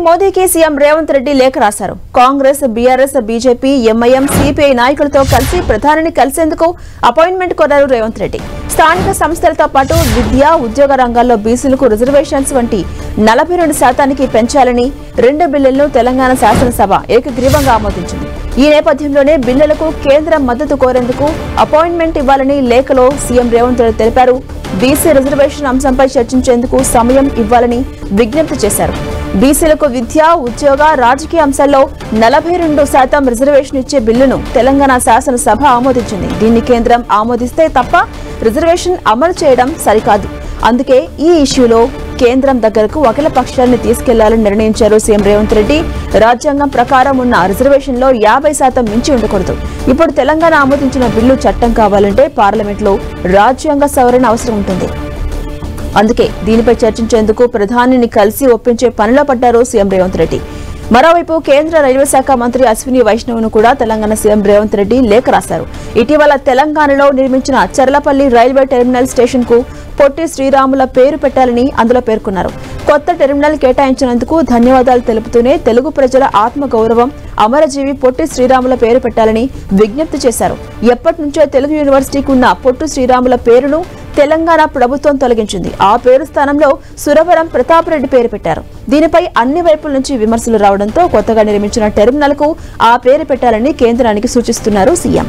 మోదీకి సీఎం రేవంత్ రెడ్డి లేఖ రాశారు. Congress, BRS, BJP, MIM, CPI నాయకులతో కలిసి ప్రధానిని కలిసేందుకు అపాయింట్మెంట్ కోరారు రేవంత్ రెడ్డి. స్థానిక సంస్థలతో పాటు విద్య, ఉద్యోగ రంగాల్లో బీసీలకు రిజర్వేషన్స్ వంటి 42% పెంచాలని 2 బిల్లులను తెలంగాణ శాసనసభ ఏకగ్రీవంగా ఆమోదించింది. ఈ నేపథ్యంలోనే బిల్లులకు కేంద్రం మద్దతు కోరేందుకు అపాయింట్మెంట్ ఇవ్వాలని లేఖలో సీఎం రేవంత్ రెడ్డి తెలిపారు. బీసీ రిజర్వేషన్ అంశంపై చర్చించేందుకు సమయం ఇవ్వాలని విజ్ఞప్తి చేశారు. బీసీలకు విద్య, ఉద్యోగ, రాజకీయ అంశాల్లో 42% రిజర్వేషన్ ఇచ్చే బిల్లును తెలంగాణ శాసనసభ ఆమోదించింది. దీన్ని కేంద్రం ఆమోదిస్తే తప్ప రిజర్వేషన్ అమలు చేయడం సరికాదు. అందుకే ఈ ఇష్యూలో కేంద్రం దగ్గరకు అఖిల పక్షాన్ని తీసుకెళ్లాలని నిర్ణయించారు సీఎం రేవంత్ రెడ్డి. రాజ్యాంగం ప్రకారం ఉన్న రిజర్వేషన్లో 50% మించి ఉండకూడదు. ఇప్పుడు తెలంగాణ ఆమోదించిన బిల్లు చట్టం కావాలంటే పార్లమెంట్లో రాజ్యాంగ సవరణ అవసరం ఉంటుంది. అందుకే దీనిపై చర్చించేందుకు ప్రధానిని కలిసి ఒప్పించే పనిలో పడ్డారు సీఎం రేవంత్ రెడ్డి. మరోవైపు కేంద్ర రైల్వే శాఖ మంత్రి అశ్విని వైష్ణవ్ను కూడా తెలంగాణ సీఎం రేవంత్ రెడ్డి లేఖ రాశారు. ఇటీవల తెలంగాణలో నిర్మించిన చర్లపల్లి రైల్వే టెర్మినల్ స్టేషన్ కు పొట్టి శ్రీరాముల పేరు పెట్టాలని అందులో పేర్కొన్నారు. కొత్త టెర్మినల్ కేటాయించినందుకు ధన్యవాదాలు తెలుపుతూనే తెలుగు ప్రజల ఆత్మగౌరవం అమరజీవి పొట్టి శ్రీరాముల పేరు పెట్టాలని విజ్ఞప్తి చేశారు. ఎప్పటి నుంచో తెలుగు యూనివర్సిటీకి ఉన్న పొట్టి శ్రీరాముల పేరును తెలంగాణ ప్రభుత్వం తొలగించింది. ఆ పేరు స్థానంలో సురవరం ప్రతాపరెడ్డి పేరు పెట్టారు. దీనిపై అన్ని వైపుల నుంచి విమర్శలు రావడంతో కొత్తగా నిర్మించిన టెర్మినల్ కు ఆ పేరు పెట్టాలని కేంద్రానికి సూచిస్తున్నారు సీఎం.